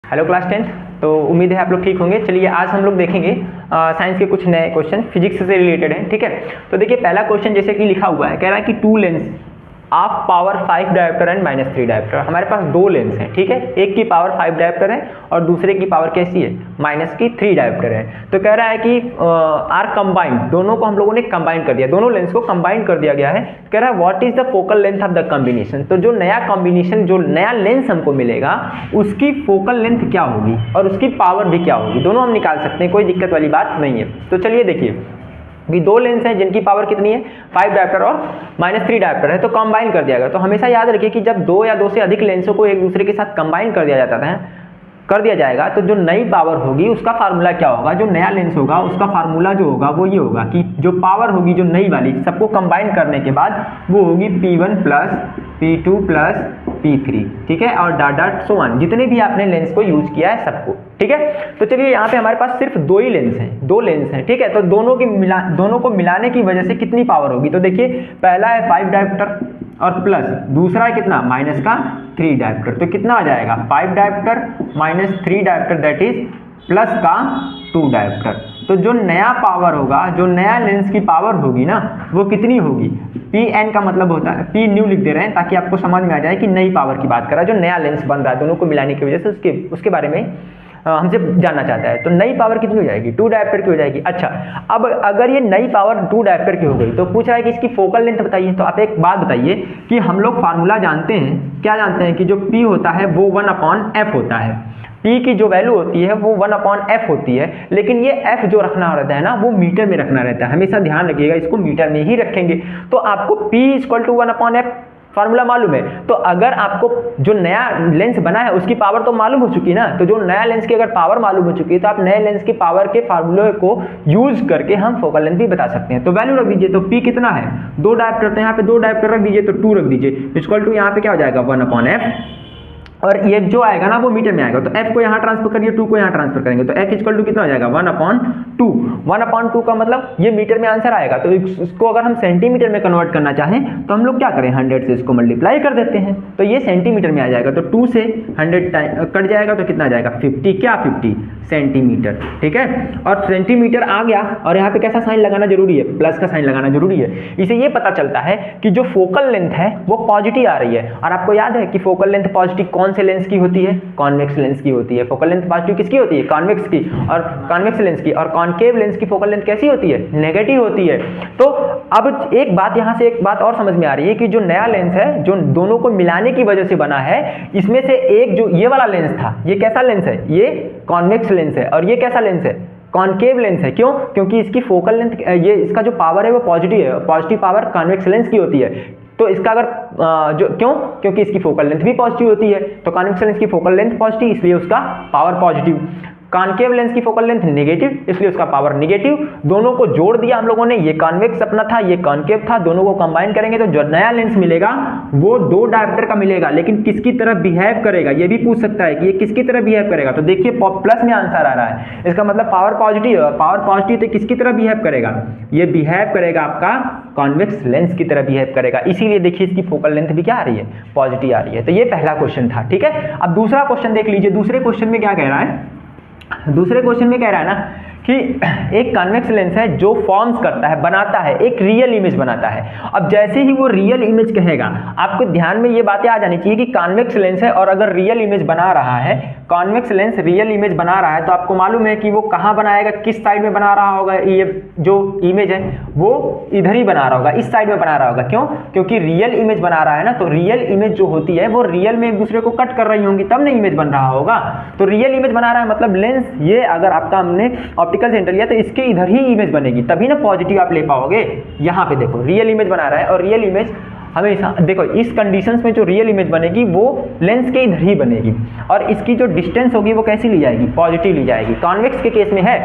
Hello class 10। तो उम्मीद है आप लोग ठीक होंगे। चलिए आज हम लोग देखेंगे साइंस के कुछ नए क्वेश्चन फिजिक्स से रिलेटेड हैं। ठीक है, तो देखिए पहला क्वेश्चन जैसे कि लिखा हुआ है, कह रहा है कि two lens of power 5 dioptre and -3 dioptre. हमारे पास दो लेंस हैं, ठीक है, एक की पावर 5 डायोप्टर है और दूसरे की पावर कैसी है, -3 डायोप्टर है। तो कह रहा है कि आर कंबाइंड, दोनों को हम लोगों ने कंबाइन कर दिया, दोनों लेंस को कंबाइन कर दिया गया है। कह रहा है what is the focal length of the combination. तो जो नया कॉम्बिनेशन, जो नया लेंस हमको मिलेगा उसकी फोकल लेंथ क्या होगी और उसकी पावर भी क्या होगी, दोनों हम निकाल सकते हैं, कोई दिक्कत वाली बात नहीं है। तो चलिए देखिए कि दो लेंस हैं जिनकी पावर कितनी है, 5 डायोप्टर और -3 डायोप्टर है, तो कंबाइन कर दिया गया। तो हमेशा याद रखिए कि जब दो या दो से अधिक लेंसों को एक दूसरे के साथ कंबाइन कर दिया जाएगा तो जो नई पावर होगी उसका फार्मूला क्या होगा, जो नया लेंस होगा उसका फार्मूला जो होगा वो ये होगा कि जो पावर होगी जो नई वाली सबको कंबाइन करने के बाद वो होगी P1 plus P2 plus P3, ठीक है, और डॉट डॉट सो ऑन, जितने भी आपने लेंस को यूज किया है सबको। ठीक है, तो चलिए यहाँ पे हमारे पास सिर्फ दो ही लेंस हैं, दो लेंस हैं, ठीक है, तो दोनों को मिलाने की वजह से कितनी पावर होगी। तो देखिए पहला है 5 डायोप्टर और प्लस दूसरा है कितना, -3 डायोप्टर। तो कितना आ जाएगा, 5 dioptre -3 dioptre that is plus का 2 डायोप्टर। तो जो नया पावर होगा, जो नया लेंस की पावर होगी ना, वो कितनी होगी, Pn का मतलब होता है, P न्यू लिख दे रहे हैं ताकि आपको समझ में आ जाए कि नई पावर की बात कर रहा है, जो नया लेंस बन रहा है दोनों को मिलाने की वजह से, उसके बारे में हमसे जानना चाहता है। तो नई पावर कितनी हो जाएगी, 2 डायोप्टर की हो जाएगी। अच्छा, अब अगर ये नई पावर 2 डायोप्टर की हो गई तो पूछ रहा है कि इसकी फोकल लेंथ बताइए। तो आप एक बात बताइए कि हम लोग फार्मूला जानते हैं, क्या जानते हैं कि जो P होता है वो 1/f होता है। P की जो वैल्यू होती है वो 1/f होती है, लेकिन ये f जो रखना रहता है ना वो मीटर में रखना रहता है, हमेशा ध्यान रखिएगा, इसको मीटर में ही रखेंगे। तो आपको P = 1/f फार्मूला मालूम है। तो अगर आपको जो नया लेंस बना है उसकी पावर तो मालूम हो चुकी है ना, तो जो नया लेंस की अगर पावर मालूम हो चुकी है तो आप नए लेंस की पावर के फार्मूले को यूज करके हम फोकल लेंथ भी बता सकते हैं। तो वैल्यू रख दीजिए, तो P कितना है, 2 डायोप्टर, तो यहाँ पे 2 डायोप्टर रख दीजिए, तो 2 रख दीजिए, = यहाँ पे क्या हो जाएगा 1/f, और ये जो आएगा ना वो मीटर में आएगा। तो f को यहाँ ट्रांसफर करिए, 2 को यहाँ ट्रांसफर करेंगे, तो f = कितना हो जाएगा 1/2। 1/2 का मतलब ये मीटर में आंसर आएगा। तो इसको अगर हम सेंटीमीटर में कन्वर्ट करना चाहें तो हम लोग क्या करें, 100 से इसको मल्टीप्लाई कर देते हैं, तो ये सेंटीमीटर में आ जाएगा। तो 2 से 100 कट जाएगा तो कितना आ जाएगा, 50 सेंटीमीटर। ठीक है, और सेंटीमीटर आ गया और यहाँ पे कैसा साइन लगाना जरूरी है, प्लस का साइन लगाना जरूरी है। इसे ये पता चलता है कि जो फोकल लेंथ है वो पॉजिटिव आ रही है। और आपको याद है कि फोकल लेंथ पॉजिटिव कौन से लेंस की होती है, कॉन्वेक्स लेंस की होती है। फोकल लेंथ पॉजिटिव किसकी होती है, कॉन्वेक्स की, और कॉन्वेक्स लेंस की। और कॉनकेव लेंस की फोकल लेंथ कैसी होती है, नेगेटिव होती है। तो अब एक बात, यहाँ से एक बात और समझ में आ रही है कि जो नया लेंस है, जो दोनों को मिलाने की वजह से बना है, इसमें से एक जो ये वाला लेंस था, ये कैसा लेंस है, ये कॉन्वेक्स लेंस है, और ये कैसा लेंस है, कॉनकेव लेंस है। क्यों, क्योंकि इसकी फोकल लेंथ, ये इसका जो पावर है वो पॉजिटिव है, पॉजिटिव पावर कॉन्वेक्स लेंस की होती है। तो इसका अगर क्योंकि इसकी फोकल लेंथ भी पॉजिटिव होती है, तो कॉन्वेक्स लेंस की फोकल लेंथ पॉजिटिव, इसलिए उसका पावर पॉजिटिव। कॉनकेव लेंस की फोकल लेंथ नेगेटिव, इसलिए उसका पावर नेगेटिव। दोनों को जोड़ दिया हम लोगों ने, ये कॉन्वेक्स अपना था, ये कॉनकेव था, दोनों को कंबाइन करेंगे तो जो नया लेंस मिलेगा वो 2 डायोप्टर का मिलेगा। लेकिन किसकी तरह बिहेव करेगा, ये भी पूछ सकता है कि ये किसकी तरह बिहेव करेगा। तो देखिए प्लस में आंसर आ रहा है, इसका मतलब पावर पॉजिटिव है। पावर पॉजिटिव तो किसकी तरह बिहेव करेगा, ये बिहेव करेगा आपका कॉन्वेक्स लेंस की तरह बिहेव करेगा, इसीलिए देखिए इसकी फोकल लेंथ भी क्या आ रही है, पॉजिटिव आ रही है। तो ये पहला क्वेश्चन था। ठीक है, अब दूसरा क्वेश्चन देख लीजिए। दूसरे क्वेश्चन में क्या कह रहा है, दूसरे क्वेश्चन में कह रहा है ना कि एक कॉन्वेक्स लेंस है जो फॉर्म्स करता है, बनाता है, एक रियल इमेज बनाता है। अब जैसे ही वो रियल इमेज कहेगा, आपको ध्यान में ये बातें आ जानी चाहिए कि कॉन्वेक्स लेंस है और अगर रियल इमेज बना रहा है, कॉन्वेक्स लेंस रियल इमेज बना रहा है, तो आपको मालूम है कि वो कहाँ बनाएगा, किस साइड में बना रहा होगा। ये जो इमेज है वो इधर ही बना रहा होगा, इस साइड में बना रहा होगा। क्यों, क्योंकि रियल इमेज बना रहा है ना, तो रियल इमेज जो होती है वो रियल में एक दूसरे को कट कर रही होंगी, तब ना इमेज बन रहा होगा। तो रियल इमेज बना रहा है मतलब लेंस, ये अगर आपका हमने ऑप्टिकल सेंटर लिया तो इसके इधर ही इमेज बनेगी, तभी ना पॉजिटिव आप ले पाओगे। यहाँ पे देखो रियल इमेज बना रहा है, और रियल इमेज हमेशा देखो इस कंडीशंस में जो रियल इमेज बनेगी वो लेंस के इधर ही बनेगी, और इसकी जो डिस्टेंस होगी वो कैसी ली जाएगी, पॉजिटिव ली जाएगी। कॉन्वेक्स के केस में है,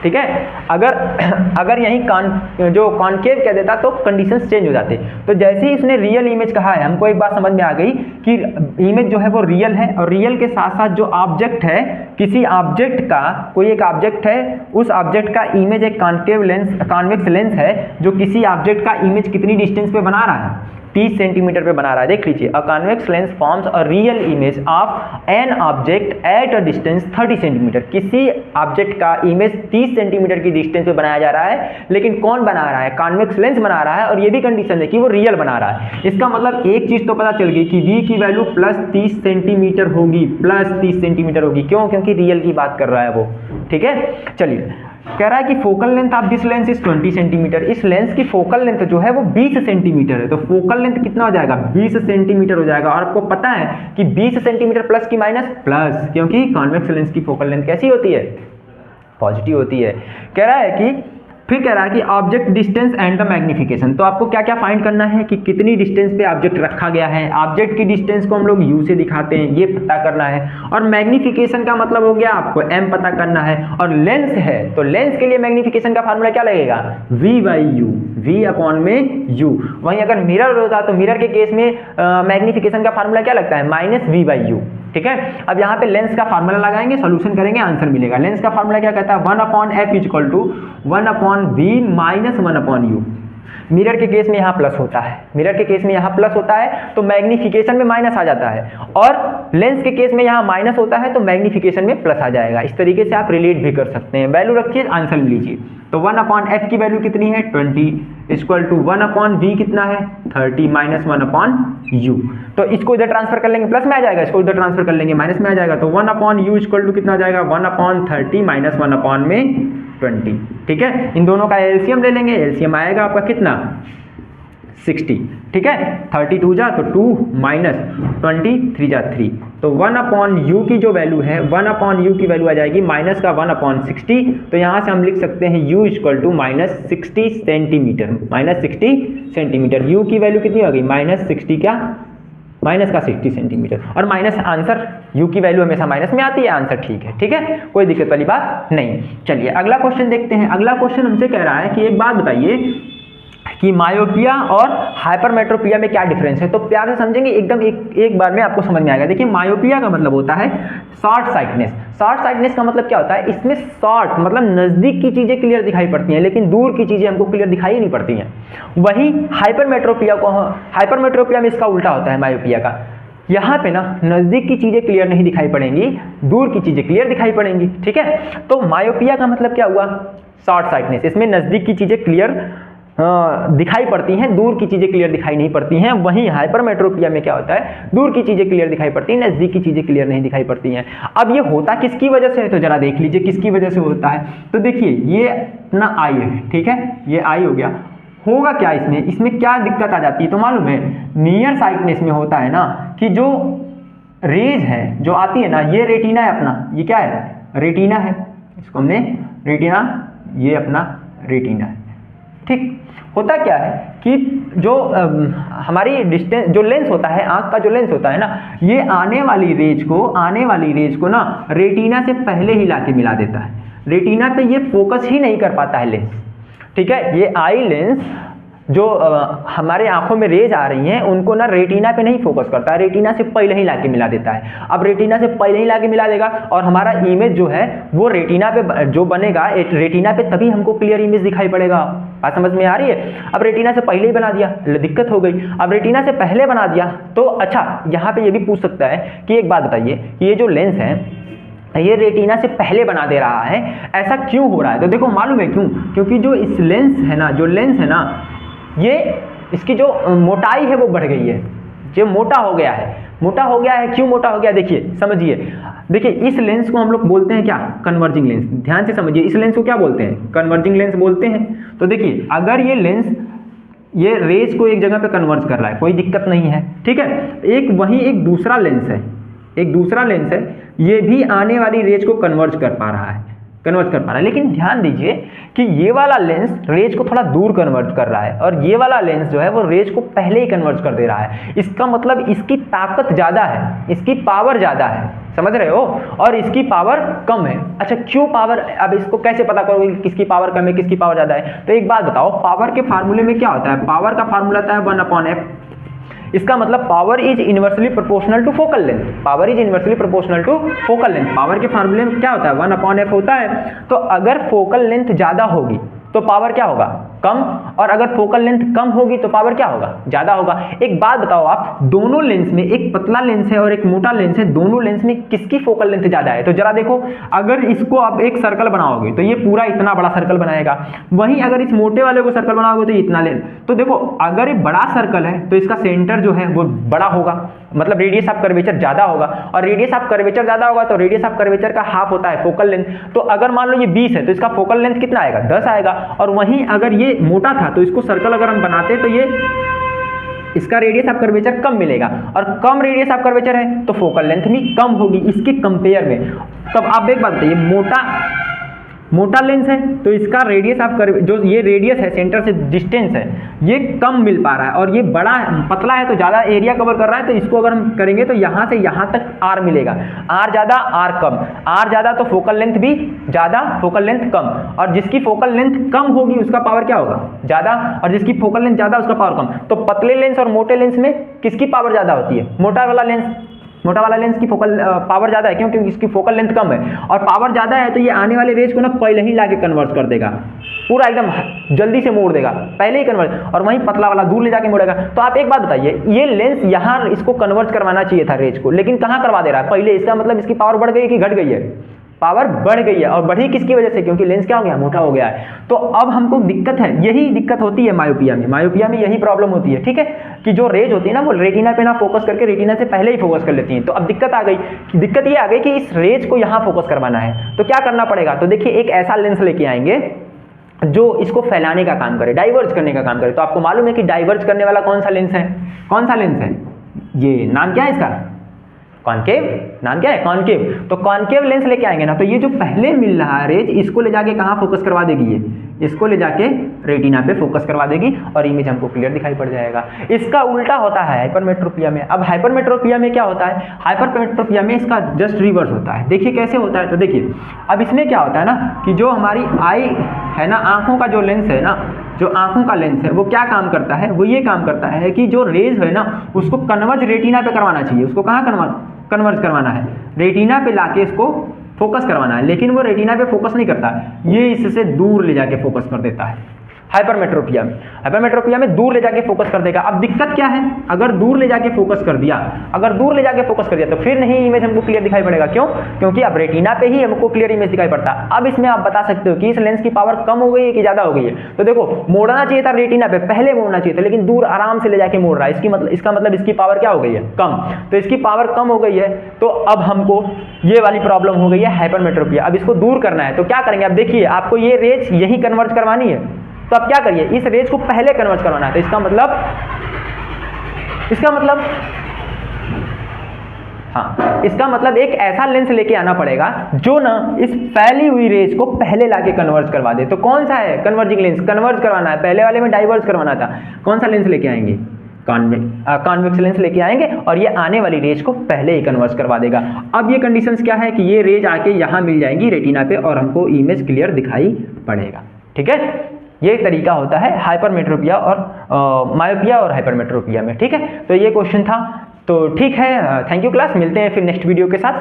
ठीक है, अगर यहीं जो कॉनकेव कह देता तो कंडीशंस चेंज हो जाते। तो जैसे ही इसने रियल इमेज कहा है, हमको एक बात समझ में आ गई कि इमेज जो है वो रियल है, और रियल के साथ साथ जो ऑब्जेक्ट है, किसी ऑब्जेक्ट का, कोई एक ऑब्जेक्ट है, उस ऑब्जेक्ट का इमेज एक कॉनकेव लेंस, कॉन्वेक्स लेंस है जो किसी ऑब्जेक्ट का इमेज कितनी डिस्टेंस पे बना रहा है, 30 सेंटीमीटर पे बना रहा है। देख लीजिए, a convex lens forms a real image of an object at a distance 30 centimetre. किसी ऑब्जेक्ट का इमेज 30 सेंटीमीटर की डिस्टेंस पे बनाया जा रहा है, लेकिन कौन बना रहा है? कॉन्वेक्स लेंस बना रहा है, और ये भी कंडीशन है कि वो रियल बना रहा है। इसका मतलब एक चीज तो पता चल गई कि v की वैल्यू प्लस 30 सेंटीमीटर होगी, प्लस 30 सेंटीमीटर होगी। क्यों? क्योंकि रियल की बात कर रहा है वो। ठीक है, चलिए, कह रहा है कि focal length of this lens is 20 centimetre. इस लेंस की फोकल लेंथ जो है वो 20 सेंटीमीटर है, तो फोकल लेंथ कितना हो जाएगा? 20 सेंटीमीटर हो जाएगा। और आपको पता है कि 20 सेंटीमीटर प्लस की माइनस प्लस, क्योंकि कॉन्वेक्स लेंस की फोकल लेंथ कैसी होती है? पॉजिटिव होती है। कह रहा है कि फिर कह रहा है कि object distance and the magnification. तो आपको क्या क्या फाइंड करना है कि कितनी डिस्टेंस पे ऑब्जेक्ट रखा गया है। ऑब्जेक्ट की डिस्टेंस को हम लोग यू से दिखाते हैं, ये पता करना है। और मैग्निफिकेशन का मतलब हो गया आपको एम पता करना है। और लेंस है तो लेंस के लिए मैग्निफिकेशन का फार्मूला क्या लगेगा? V by u, v upon में यू। वहीं अगर मिरर होता तो मिरर के केस में मैग्निफिकेशन का फार्मूला क्या लगता है? Minus v by u. ठीक है, अब यहाँ पे लेंस का फार्मूला लगाएंगे, सॉल्यूशन करेंगे, आंसर मिलेगा। लेंस का फार्मूला क्या कहता है? 1 upon f equal to 1 upon v minus 1 upon u. Mirror के केस में यहाँ प्लस होता है, मिरर के केस में यहाँ प्लस होता है तो मैग्निफिकेशन में माइनस आ जाता है, और लेंस के केस में यहाँ माइनस होता है तो मैग्निफिकेशन में प्लस आ जाएगा। इस तरीके से आप रिलेट भी कर सकते हैं। वैल्यू रखिए, आंसर लीजिए। तो 1 अपॉन एफ की वैल्यू कितनी है? 20 इक्वल टू 1 अपॉन वी कितना है? 30 माइनस 1 अपॉन यू। तो इसको इधर ट्रांसफर कर लेंगे, प्लस में आ जाएगा, इसको इधर ट्रांसफर कर लेंगे, माइनस में आ जाएगा। तो 1 अपॉन यू इक्वल टू कितना आ जाएगा? 1 अपॉन 30 माइनस 1 अपॉन में 20। ठीक है, इन दोनों का एलसीएम ले लेंगे, एलसीएम आएगा आपका कितना? 60। ठीक है, 32 जा तो 2 माइनस 20 3 जा 3। तो 1 अपॉन यू की जो वैल्यू है, 1 अपॉन यू की वैल्यू आ जाएगी माइनस का 1 अपॉन 60। तो यहाँ से हम लिख सकते हैं u equal to minus 60 centimetre, minus 60 centimetre. u की वैल्यू कितनी हो गई? माइनस 60 क्या? माइनस का 60 सेंटीमीटर। और माइनस आंसर, u की वैल्यू हमेशा माइनस में आती है, आंसर ठीक है। ठीक है, कोई दिक्कत वाली बात नहीं। चलिए अगला क्वेश्चन देखते हैं। अगला क्वेश्चन हमसे कह रहा है कि एक बात बताइए कि मायोपिया और हाइपरमेट्रोपिया में क्या डिफरेंस है। तो प्यार से समझेंगे, एकदम एक बार में आपको समझ में आएगा। देखिए, मायोपिया का मतलब होता है शॉर्ट साइटनेस। शॉर्ट साइटनेस का मतलब क्या होता है? इसमें शॉर्ट मतलब नजदीक की चीजें क्लियर दिखाई पड़ती हैं, लेकिन दूर की चीजें हमको क्लियर दिखाई नहीं पड़ती हैं। वही हाइपरमेट्रोपिया में इसका उल्टा होता है मायोपिया का। यहाँ पे ना नजदीक की चीजें क्लियर नहीं दिखाई पड़ेंगी, दूर की चीजें क्लियर दिखाई पड़ेंगी। ठीक है, तो मायोपिया का मतलब क्या हुआ? Short sightedness. इसमें नजदीक की चीजें क्लियर दिखाई पड़ती हैं, दूर की चीजें क्लियर दिखाई नहीं पड़ती हैं। वहीं हाइपरमेट्रोपिया में क्या होता है? दूर की चीजें क्लियर दिखाई पड़ती हैं, नजदीक की चीजें क्लियर नहीं दिखाई पड़ती हैं। अब ये होता किसकी वजह से है? तो जरा देख लीजिए किसकी वजह से होता है। तो देखिए, ये अपना आई है, ठीक है, ये आई हो गया। होगा क्या इसमें? इसमें क्या दिक्कत आ जाती है तो मालूम है? नियर साइटनेस में होता है ना कि जो रेज है जो आती है ना, ये रेटिना है अपना, ये क्या है? रेटिना है। इसको हमने रेटिना, ये अपना रेटिना है। ठीक, होता क्या है कि जो हमारी डिस्टेंस, जो लेंस होता है, आंख का जो लेंस होता है ना, ये आने वाली रेज को ना रेटिना से पहले ही लाके मिला देता है। रेटिना पे ये फोकस ही नहीं कर पाता है लेंस। ठीक है, ये आई लेंस जो हमारे आंखों में रेज आ रही हैं, उनको ना रेटिना पे नहीं फोकस करता है, रेटिना से पहले ही लाके मिला देता है। अब रेटिना से पहले ही लाके मिला देगा और हमारा इमेज जो है वो रेटिना पे जो बनेगा, रेटिना पे तभी हमको क्लियर इमेज दिखाई पड़ेगा। बात समझ में आ रही है? अब रेटिना से पहले ही बना दिया, दिक्कत हो गई। अब रेटिना से पहले बना दिया तो अच्छा, यहाँ पे ये भी पूछ सकता है कि एक बात बताइए कि ये जो लेंस है ये रेटिना से पहले बना दे रहा है, ऐसा क्यों हो रहा है? तो देखो मालूम है क्यों? क्योंकि जो इस लेंस है ना, जो लेंस है ना, ये इसकी जो मोटाई है वो बढ़ गई है, जो मोटा हो गया है। मोटा हो गया है, क्यों मोटा हो गया? देखिए समझिए, देखिए इस लेंस को हम लोग बोलते हैं क्या? Converging lens. ध्यान से समझिए, इस लेंस को क्या बोलते हैं? कन्वर्जिंग लेंस बोलते हैं। तो देखिए, अगर ये लेंस ये रेज को एक जगह पे कन्वर्ज कर रहा है, कोई दिक्कत नहीं है, ठीक है। एक दूसरा लेंस है, ये भी आने वाली रेज को कन्वर्ज कर पा रहा है, लेकिन ध्यान दीजिए कि ये वाला लेंस रेज को थोड़ा दूर कन्वर्ज कर रहा है और ये वाला लेंस जो है वो रेज को पहले ही कन्वर्ज कर दे रहा है। इसका मतलब इसकी ताकत ज़्यादा है, इसकी पावर ज़्यादा है, समझ रहे हो, और इसकी पावर कम है। अच्छा, क्यों पावर? अब इसको कैसे पता करोगे किसकी पावर कम है, किसकी पावर ज़्यादा है? तो एक बात बताओ, पावर के फार्मूले में क्या होता है? पावर का फार्मूला होता है 1/f। इसका मतलब power is inversely proportional to focal length. Power is inversely proportional to focal length. Power के फार्मूले में क्या होता है? 1/f होता है। तो अगर फोकल लेंथ ज्यादा होगी तो पावर क्या होगा? कम, और अगर फोकल लेंथ कम होगी तो पावर क्या होगा, ज्यादा होगा। एक बात बताओ आप, दोनों लेंस में, एक पतला लेंस है और एक मोटा लेंस है, दोनों लेंस में किसकी फोकल लेंथ ज्यादा है? तो जरा देखो, अगर इसको आप एक सर्कल बनाओगे तो ये पूरा इतना बड़ा सर्कल बनाएगा, वहीं अगर इस मोटे वाले को सर्कल बनाओगे तो इतना लेंथ। तो देखो, अगर ये बड़ा सर्कल है तो इसका सेंटर जो है वो बड़ा होगा, मतलब रेडियस ऑफ कर्वेचर ज्यादा होगा, और रेडियस ऑफ कर्वेचर ज्यादा होगा तो रेडियस ऑफ कर्वेचर का हाफ होता है फोकल लेंथ। तो अगर मान लो ये 20 है तो इसका फोकल लेंथ कितना आएगा, 10 आएगा। और वहीं अगर ये मोटा था तो इसको सर्कल अगर हम बनाते तो ये इसका रेडियस ऑफ कर्वेचर कम मिलेगा, और कम रेडियस ऑफ कर्वेचर है तो फोकल लेंथ भी कम होगी इसके कंपेयर में। तब आप एक बात बताइए, मोटा लेंस है तो इसका रेडियस ऑफ कर्व, जो ये रेडियस है सेंटर से डिस्टेंस है, ये कम मिल पा रहा है, और ये बड़ा पतला है तो ज़्यादा एरिया कवर कर रहा है। तो इसको अगर हम करेंगे तो यहाँ से यहाँ तक आर मिलेगा, आर ज़्यादा आर कम, आर ज़्यादा तो फोकल लेंथ भी ज़्यादा, फोकल लेंथ कम, और जिसकी फोकल लेंथ कम होगी उसका पावर क्या होगा, ज़्यादा, और जिसकी फोकल लेंथ ज़्यादा उसका पावर कम। तो पतले लेंस और मोटे लेंस में किसकी पावर ज़्यादा होती है, मोटा वाला लेंस की फोकल पावर ज्यादा है, क्योंकि इसकी फोकल लेंथ कम है, और पावर ज्यादा है तो ये आने वाले रेज को ना पहले ही लाके कन्वर्ट कर देगा, पूरा एकदम जल्दी से मोड़ देगा, पहले ही कन्वर्ट, और वहीं पतला वाला दूर ले जाके मोड़ेगा। तो आप एक बात बताइए, ये लेंस यहाँ इसको कन्वर्ट करवाना चाहिए था रेज को, लेकिन कहाँ करवा दे रहा है पहले, इसका मतलब इसकी पावर बढ़ गई कि घट गई है, पावर बढ़ गई है, और बढ़ी किसकी वजह से, क्योंकि लेंस क्या हो गया, मोटा हो गया है। तो अब हमको दिक्कत है, यही दिक्कत होती है मायोपिया में यही प्रॉब्लम होती है, ठीक है, कि जो रेज होती है ना वो रेटिना पे ना फोकस करके रेटिना से पहले ही फोकस कर लेती है। तो अब दिक्कत आ गई, दिक्कत ये आ गई कि इस रेज को यहाँ फोकस करवाना है, तो क्या करना पड़ेगा। तो देखिए, एक ऐसा लेंस लेके आएंगे जो इसको फैलाने का काम करे, डाइवर्ज करने का काम करे। तो आपको मालूम है कि डाइवर्ज करने वाला कौन सा लेंस है, ये नाम क्या है इसका, कॉनकेव, नाम क्या है, कॉनकेव। तो कॉनकेव लेंस लेके आएंगे ना, तो ये जो पहले मिल रहा है रेज, इसको ले जाके कहाँ फोकस करवा देगी, ये इसको ले जाके रेटिना पे फोकस करवा देगी, और इमेज हमको क्लियर दिखाई पड़ जाएगा। इसका उल्टा होता है हाइपरमेट्रोपिया में। अब हाइपरमेट्रोपिया में क्या होता है, हाइपरमेट्रोपिया में इसका जस्ट रिवर्स होता है। देखिए कैसे होता है, तो देखिए अब इसमें क्या होता है ना, कि जो हमारी आई है ना, आंखों का जो लेंस है ना, जो आंखों का लेंस है वो क्या काम करता है, वो ये काम करता है कि जो रेज है ना उसको कन्वर्ज रेटिना पे करवाना चाहिए। उसको कहाँ कन्वर्ज करवाना है, रेटिना पे लाके इसको फोकस करवाना है, लेकिन वो रेटिना पे फोकस नहीं करता, ये इससे दूर ले जाके फोकस कर देता है। हाइपरमेट्रोपिया में दूर ले जाके फोकस कर देगा। अब दिक्कत क्या है, अगर दूर ले जाके फोकस कर दिया, तो फिर नहीं इमेज हमको क्लियर दिखाई पड़ेगा। क्यों, क्योंकि अब रेटिना पे ही हमको क्लियर इमेज दिखाई पड़ता है। अब इसमें आप बता सकते हो कि इस लेंस की पावर कम हो गई है कि ज्यादा हो गई है। तो देखो, मोड़ना चाहिए था रेटिना पे, पहले मोड़ना चाहिए था, लेकिन दूर आराम से ले जाके मोड़ रहा है, इसका मतलब इसकी पावर क्या हो गई है, कम। तो इसकी पावर कम हो गई है, तो अब हमको ये वाली प्रॉब्लम हो गई है हाइपरमेट्रोपिया। अब इसको दूर करना है तो क्या करेंगे, अब देखिए आपको ये रेज यही कन्वर्ट करवानी है, तो अब क्या करिए, इस रेज को पहले कन्वर्ट करवाना है। तो इसका मतलब इसका मतलब एक ऐसा लेंस लेके आना पड़ेगा जो ना इस फैली हुई रेज को पहले लाके कन्वर्ज करवा दे। तो कौन सा है कन्वर्जिंग लेंस, कन्वर्ज करवाना है, पहले वाले में डाइवर्ज करवाना था। कौन सा लेंस लेके आएंगे, कॉन्वेक्स लेंस लेके आएंगे, और ये आने वाली रेज को पहले ही कन्वर्ज करवा देगा। अब ये कंडीशंस क्या है कि ये रेज आके यहाँ मिल जाएंगी रेटिना पे, और हमको इमेज क्लियर दिखाई पड़ेगा। ठीक है, ये तरीका होता है हाइपरमेट्रोपिया और मायोपिया और हाइपरमेट्रोपिया में। ठीक है, तो ये क्वेश्चन था। तो ठीक है, थैंक यू क्लास, मिलते हैं फिर नेक्स्ट वीडियो के साथ।